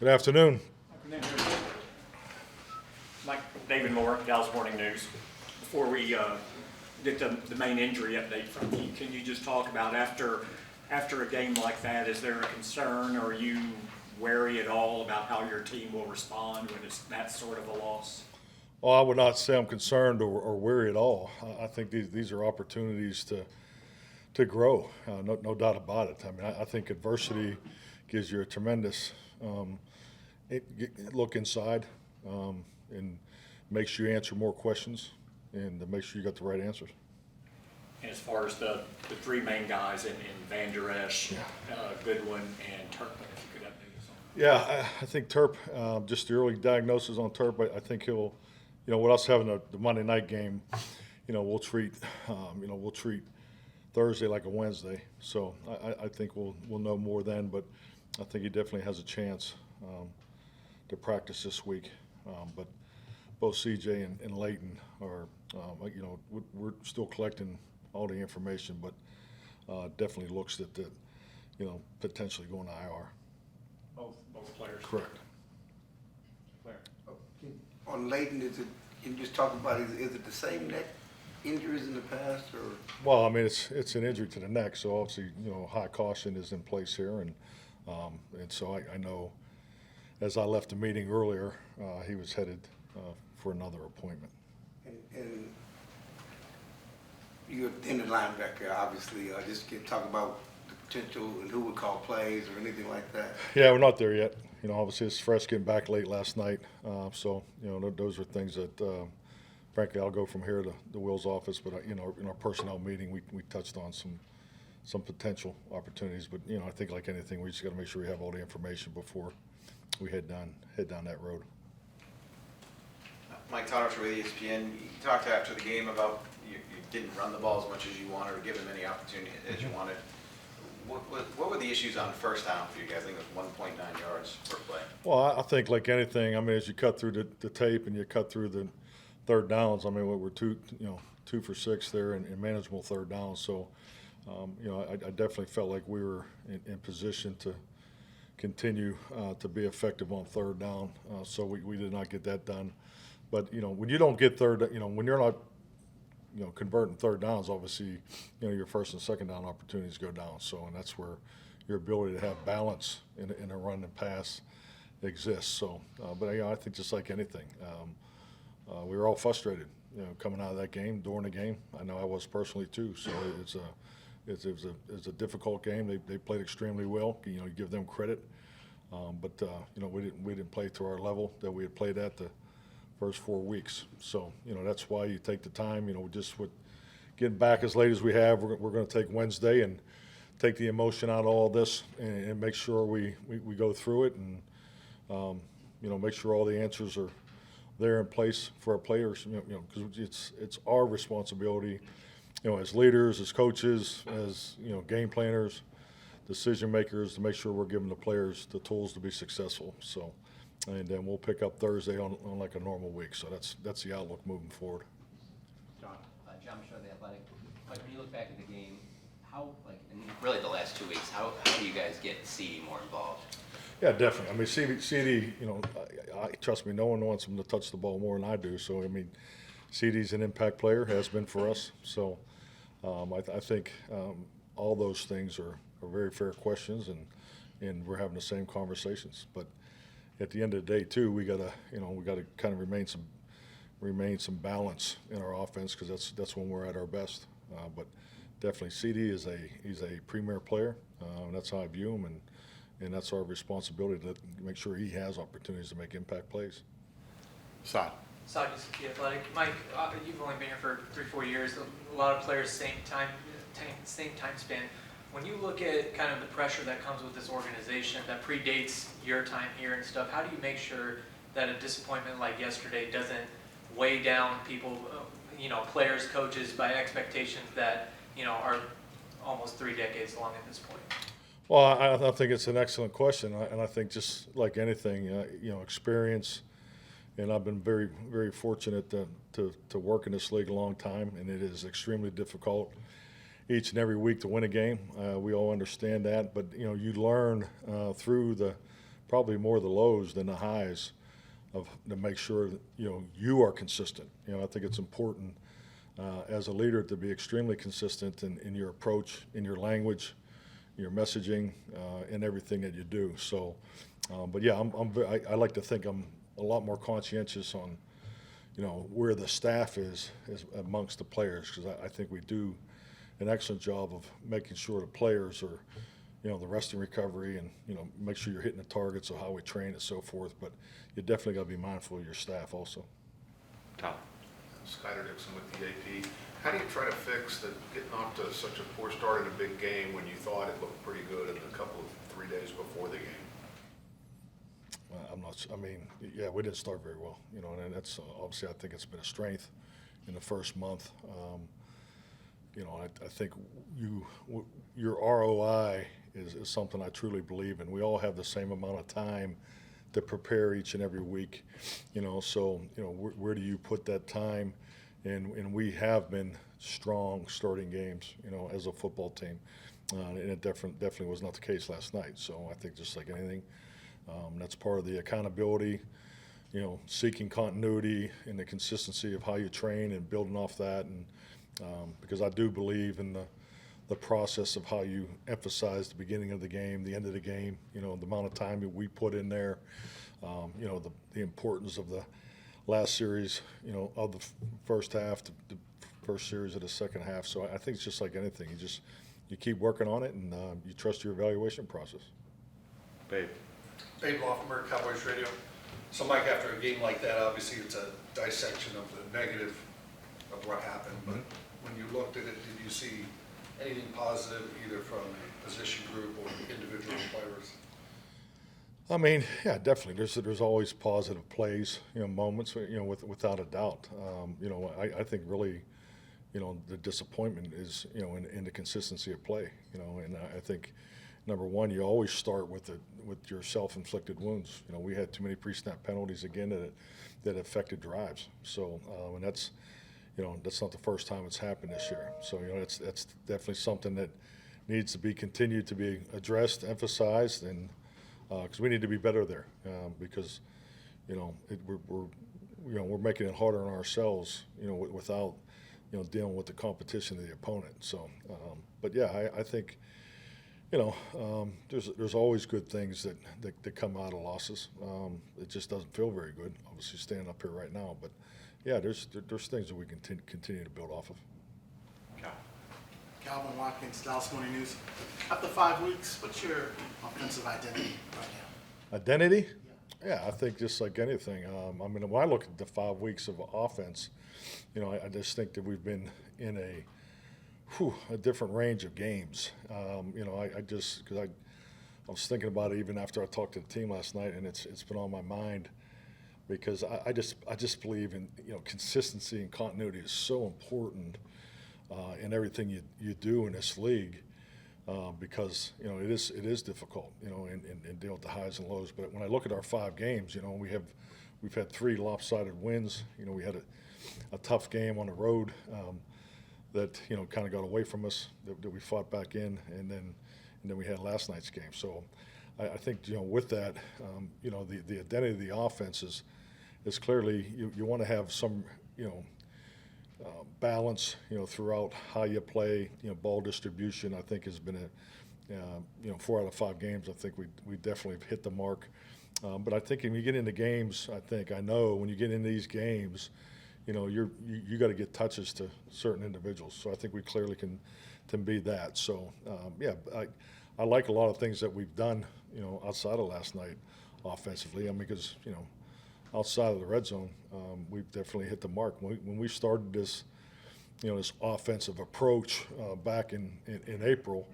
Good afternoon. Mike, David Moore, Dallas Morning News. Before we get the main injury update from you, can you just talk about after a game like that, is there a concern, or are you wary at all about how your team will respond when it's that sort of a loss? Well, I would not say I'm concerned or worried at all. I think these are opportunities to grow, no doubt about it. I mean, I think adversity gives you a tremendous look inside and makes you answer more questions and to make sure you got the right answers. And as far as the three main guys in Van Der Esch, Goodwin, and Turpin, if you could update us on that. Yeah, I think Terp, just the early diagnosis on Terp, I think he'll, with us having the Monday night game, we'll treat Thursday like a Wednesday. So I think we'll know more then, but I think he definitely has a chance to practice this week. But both CJ and Leighton are, we're still collecting all the information, but definitely looks that potentially going to IR. Both players. Correct. On Leighton, can you just talk about, is it the same neck injuries in the past, or? Well, I mean, it's an injury to the neck, so obviously, high caution is in place here, and so I know as I left the meeting earlier, he was headed for another appointment. And you're in the linebacker, obviously. Just can talk about the potential and who would call plays or anything like that. Yeah, we're not there yet. Obviously it's fresh getting back late last night, so those are things that, frankly, I'll go from here to the Will's office. But in our personnel meeting, we touched on some potential opportunities. But I think like anything, we just got to make sure we have all the information before we head down that road. Mike Todder with ESPN. You talked after the game about you didn't run the ball as much as you wanted or give them any opportunity as you wanted. What were the issues on first down for you guys? I think it was 1.9 yards per play. Well, I think like anything, I mean, as you cut through the tape and you cut through the third downs, I mean, we're 2 for 6 there in manageable third downs. So, I definitely felt like we were in position to continue to be effective on third down. So we did not get that done. But, when you don't get when you're not, converting third downs, obviously, your first and second down opportunities go down. So, and that's where your ability to have balance in a run and pass exists. So, but I think just like anything, we were all frustrated, coming out of that game, during the game. I know I was personally too. So it was a difficult game. They played extremely well. You give them credit, but we didn't play to our level that we had played at the first 4 weeks. So that's why you take the time. Just with getting back as late as we have, we're going to take Wednesday and take the emotion out of all this and make sure we go through it and make sure all the answers are there in place for our players. Because it's our responsibility, as leaders, as coaches, as game planners, decision makers, to make sure we're giving the players the tools to be successful. So. And then we'll pick up Thursday on like a normal week. So that's the outlook moving forward. John Michaud, The Athletic. Like, when you look back at the game, how, in really the last 2 weeks, how do you guys get CeeDee more involved? Yeah, definitely. I mean, CeeDee, trust me, no one wants him to touch the ball more than I do. So, I mean, CeeDee's an impact player, has been for us. So I think all those things are very fair questions, and we're having the same conversations. But at the end of the day, too, we gotta kind of remain some balance in our offense, because that's when we're at our best. But definitely, CeeDee he's a premier player, and that's how I view him, and that's our responsibility to make sure he has opportunities to make impact plays. Saad, The Athletic. Mike, you've only been here for 3-4 years. A lot of players, same time span. When you look at kind of the pressure that comes with this organization that predates your time here and stuff, how do you make sure that a disappointment like yesterday doesn't weigh down people, players, coaches, by expectations that, are almost 3 decades long at this point? Well, I think it's an excellent question, and I think just like anything, experience, and I've been very, very fortunate to work in this league a long time, and it is extremely difficult each and every week to win a game. We all understand that, but you learn through the probably more the lows than the highs to make sure that, you are consistent. I think it's important as a leader to be extremely consistent in your approach, in your language, your messaging, in everything that you do. So, but yeah, I like to think I'm a lot more conscientious on, where the staff is amongst the players, because I think we do an excellent job of making sure the players are, the resting recovery and, make sure you're hitting the targets of how we train and so forth. But you definitely got to be mindful of your staff also. Tom? Skyler Dixon with the AP. How do you try to fix getting off to such a poor start in a big game when you thought it looked pretty good in a couple of 3 days before the game? I'm not. I mean, yeah, we didn't start very well, and that's obviously I think it's been a strength in the first month. I think your ROI is something I truly believe in. We all have the same amount of time to prepare each and every week, So where do you put that time? And we have been strong starting games, as a football team, and it definitely was not the case last night. So I think just like anything. That's part of the accountability, seeking continuity and the consistency of how you train and building off that. And because I do believe in the process of how you emphasize the beginning of the game, the end of the game, the amount of time that we put in there, the importance of the last series, of the first half, the first series of the second half. So I think it's just like anything. You keep working on it and you trust your evaluation process. Babe? Dave Loffenberg, Cowboys Radio. So, Mike, after a game like that, obviously it's a dissection of the negative of what happened. But when you looked at it, did you see anything positive either from the position group or the individual players? I mean, yeah, definitely. There's always positive plays, moments, without a doubt. I think really, the disappointment is, in the consistency of play, and I think. Number one, you always start with your self-inflicted wounds. We had too many pre-snap penalties again that affected drives. So, and that's not the first time it's happened this year. So, that's definitely something that needs to be continued to be addressed, emphasized, and because we need to be better there. Because, we're making it harder on ourselves. Without, dealing with the competition of the opponent. So, but yeah, I think. There's always good things that come out of losses. It just doesn't feel very good, obviously, standing up here right now. But, yeah, there's things that we can continue to build off of. Calvin Watkins, Dallas Morning News. After 5 weeks, what's your offensive identity right now? Identity? Yeah, I think just like anything. When I look at the 5 weeks of offense, I just think that we've been in a different range of games. Because I was thinking about it even after I talked to the team last night, and it's been on my mind because I just believe in consistency and continuity is so important in everything you do in this league because it is difficult and deal with the highs and lows. But when I look at our 5 games, we've had 3 lopsided wins. We had a tough game on the road. That kind of got away from us, that we fought back in, and then we had last night's game. So I think with that, the identity of the offense is clearly you want to have some balance throughout how you play. Ball distribution I think has been 4 out of 5 games. I think we definitely have hit the mark. But I think when you get into games, I know when you get into these games. You got to get touches to certain individuals. So I think we clearly can be that. So I like a lot of things that we've done, outside of last night, offensively. Because outside of the red zone, we've definitely hit the mark. When we started this, this offensive approach back in April,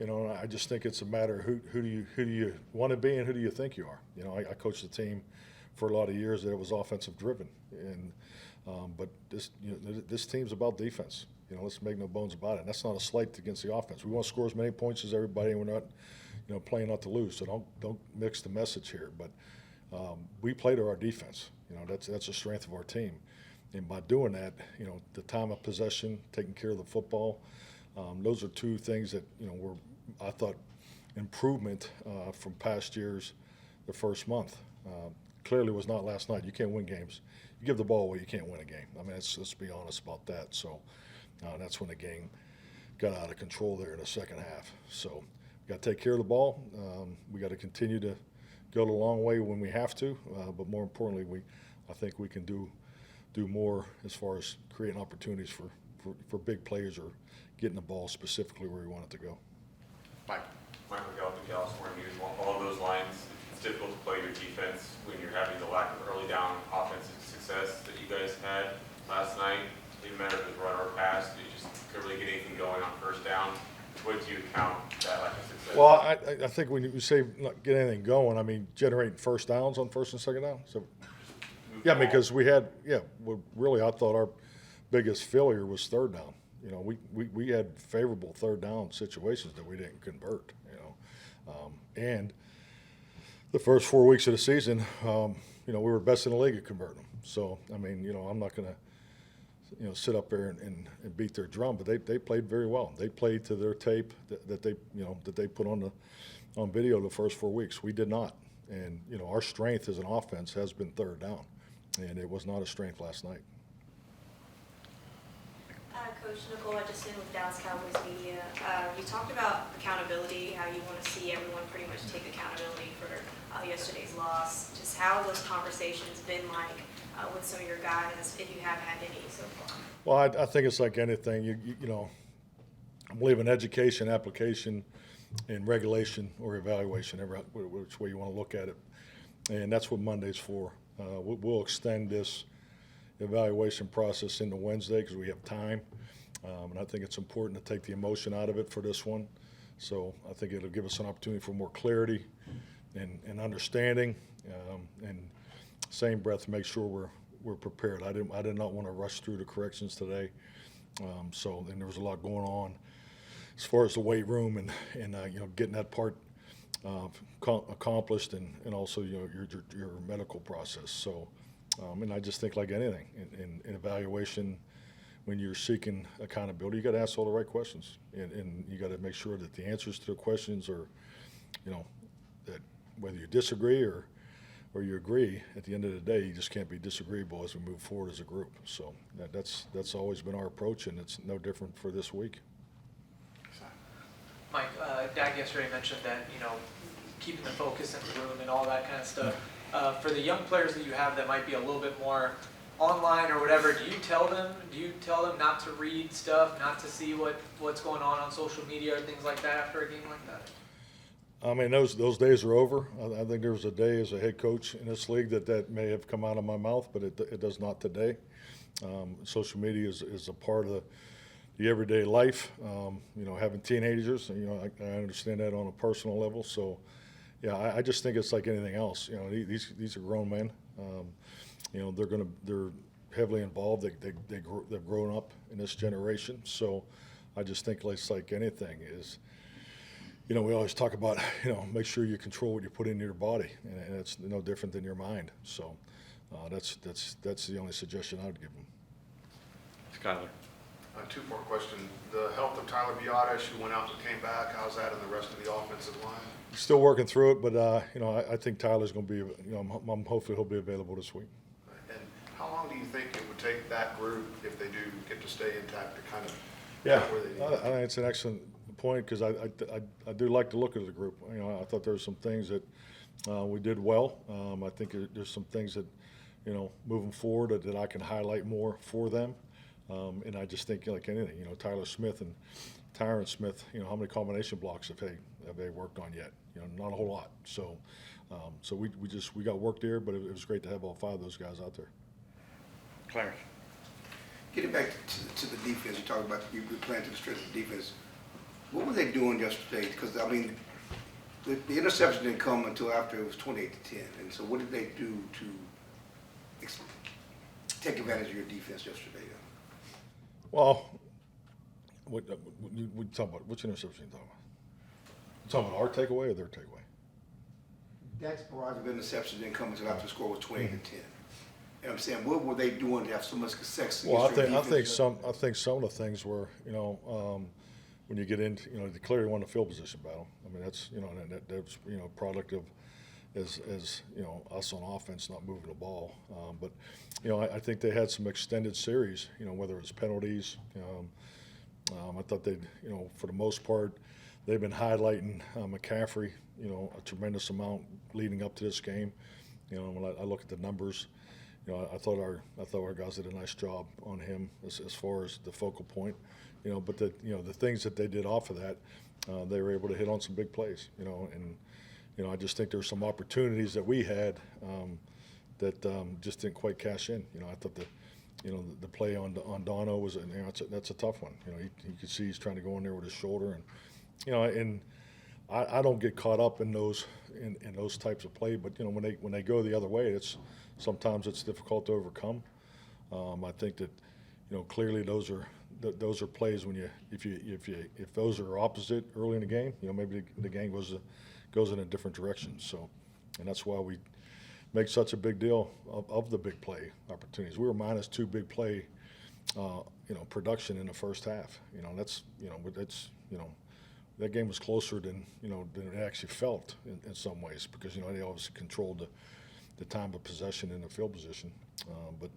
I just think it's a matter of who do you want to be and who do you think you are. I coached the team for a lot of years that it was offensive driven and. But this team's about defense. Let's make no bones about it. And that's not a slight against the offense. We want to score as many points as everybody, and we're not, playing not to lose. So don't mix the message here. But we play to our defense. That's a strength of our team. And by doing that, the time of possession, taking care of the football, those are 2 things that were I thought improvement from past years the first month. Clearly was not last night. You can't win games. You give the ball away, you can't win a game. I mean, let's be honest about that. So that's when the game got out of control there in the second half. So we got to take care of the ball. We got to continue to go the long way when we have to, but more importantly, I think we can do more as far as creating opportunities for big players or getting the ball specifically where we want it to go. Mike. Mike McCarthy, California News. Along those lines, it's difficult to play your defense when you're having the lack of early down offensive success that you guys had last night. It didn't matter if it was run or pass. You just couldn't really get anything going on first down. What do you count that lack of success? Well, I think when you say not get anything going, I mean generating first downs on first and second down. So yeah, because really I thought our biggest failure was third down. You know, we had favorable third down situations that we didn't convert. And the first 4 weeks of the season, we were best in the league at converting them. So I mean, I'm not going to sit up there and beat their drum, but they played very well. They played to their tape that they put on video the first 4 weeks. We did not. And our strength as an offense has been third down, and it was not a strength last night. Coach Nicole Edison with Dallas Cowboys Media. You talked about accountability, how you want to see everyone pretty much take accountability for yesterday's loss. Just how have those conversations been like with some of your guys, if you have had any so far? Well, I think it's like anything. I believe in education, application, and regulation or evaluation, which way you want to look at it. And that's what Monday's for. We'll extend this evaluation process into Wednesday because we have time. And I think it's important to take the emotion out of it for this one. So I think it'll give us an opportunity for more clarity and understanding, and same breath make sure we're prepared. I did not want to rush through the corrections today. So then there was a lot going on as far as the weight room and getting that part accomplished and also your medical process. So and I just think like anything in evaluation, when you're seeking accountability, you got to ask all the right questions, and you got to make sure that the answers to the questions are, that whether you disagree or you agree, at the end of the day, you just can't be disagreeable as we move forward as a group. So that's always been our approach, and it's no different for this week. Mike, Dak yesterday mentioned that, keeping the focus in the room and all that kind of stuff. For the young players that you have that might be a little bit more online or whatever, do you tell them not to read stuff, not to see what's going on social media or things like that after a game like that? I mean, those days are over. I think there was a day as a head coach in this league that may have come out of my mouth, but it does not today. Social media is a part of the everyday life. Having teenagers, I understand that on a personal level. So, yeah, I just think it's like anything else. These are grown men. They're heavily involved. They've grown up in this generation. So, I just think it's like anything is. We always talk about, make sure you control what you put into your body, and it's no different than your mind. So, that's the only suggestion I would give them. Skyler. Two-part question. The health of Tyler Biadasz, who went out and came back, how's that in the rest of the offensive line? Still working through it, but I think Tyler's going to be. Hopefully he'll be available this week. And how long do you think it would take that group, if they do get to stay intact, to kind of Yeah, get where they need I think it's an excellent point because I do like to look at the group. I thought there were some things that we did well. I think there's some things that moving forward that I can highlight more for them. And I just think like anything, Tyler Smith and Tyron Smith, how many combination blocks have they worked on yet? Not a whole lot. So, we got work there, but it was great to have all five of those guys out there. Clarence. Getting back to the defense, you talked about you playing to the strength of the defense. What were they doing yesterday? Because, the interception didn't come until after it was 28-10. And so what did they do to take advantage of your defense yesterday? Well, we talking about which interception you talking about? You talking about our takeaway or their takeaway? Dak's barrage of interceptions didn't come until after the score was 28-10. And I'm saying, what were they doing to have so much success? Well, I think some of the things were, when you get into, they clearly won the field position battle. I mean, that's, that's product of as you know, us on offense not moving the ball. But you know, I think they had some extended series. You know, whether it was penalties. I thought they'd, you know, for the most part, they've been highlighting McCaffrey, you know, a tremendous amount leading up to this game. You know, when I look at the numbers, you know, I thought our guys did a nice job on him as far as the focal point. You know, but the things that they did off of that, they were able to hit on some big plays. You know, and you know, I just think there's some opportunities that we had that just didn't quite cash in. You know, I thought the play on Dono was, you know, that's a tough one. You know, you could see he's trying to go in there with his shoulder, and you know, and I don't get caught up in those types of play. But you know, when they go the other way, sometimes it's difficult to overcome. I think that, you know, clearly those are plays when if those are opposite early in the game, you know, maybe the game goes in a different direction. So, and that's why we make such a big deal of the big play opportunities. We were -2 big play, you know, production in the first half. You know, that's you know, that game was closer than it actually felt in some ways, because you know they obviously controlled the time of possession and the field position. But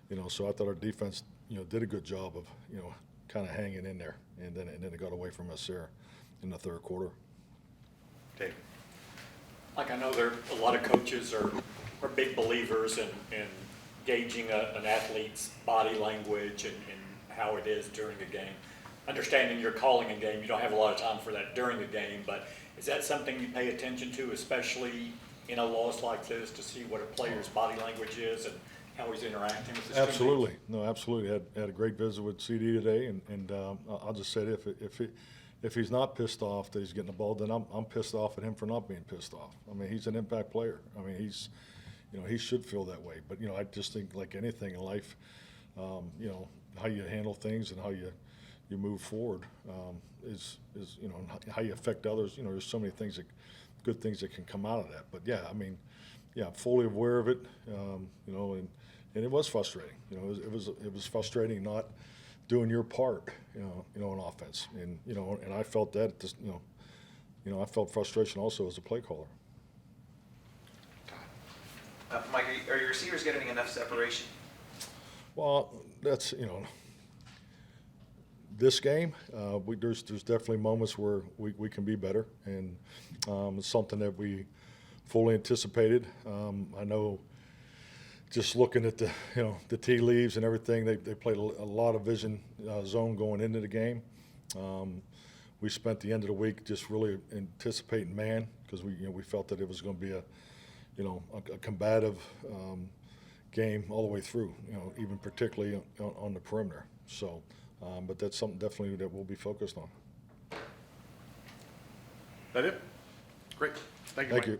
you know, so I thought our defense, you know, did a good job of, you know, kind of hanging in there, and then it got away from us there in the third quarter. David. Like, I know a lot of coaches are big believers in gauging an athlete's body language and how it is during a game. Understanding you're calling a game, you don't have a lot of time for that during the game, but is that something you pay attention to, especially in a loss like this, to see what a player's body language is and how he's interacting with his teammates? Absolutely. No, absolutely. Had a great visit with CeeDee today, and I'll just say that if he's not pissed off that he's getting the ball, then I'm pissed off at him for not being pissed off. I mean, he's an impact player. I mean, you know, he should feel that way. But you know, I just think, like anything in life, you know, how you handle things and how you move forward is you know, how you affect others. You know, there's so many things good things that can come out of that. But yeah, I mean, yeah, fully aware of it. You know, and it was frustrating. You know, it was frustrating not doing your part. You know, on offense, and you know, and I felt that at this, you know, I felt frustration also as a play caller. Mike, are your receivers getting enough separation? Well, that's, you know, this game, there's definitely moments where we can be better, and it's something that we fully anticipated. I know, just looking at the tea leaves and everything, they played a lot of vision zone going into the game. We spent the end of the week just really anticipating man, because we felt that it was going to be a combative game all the way through. You know, even particularly on the perimeter. So. But that's something definitely that we'll be focused on. That it? Great. Thank you, Thank Mike. you.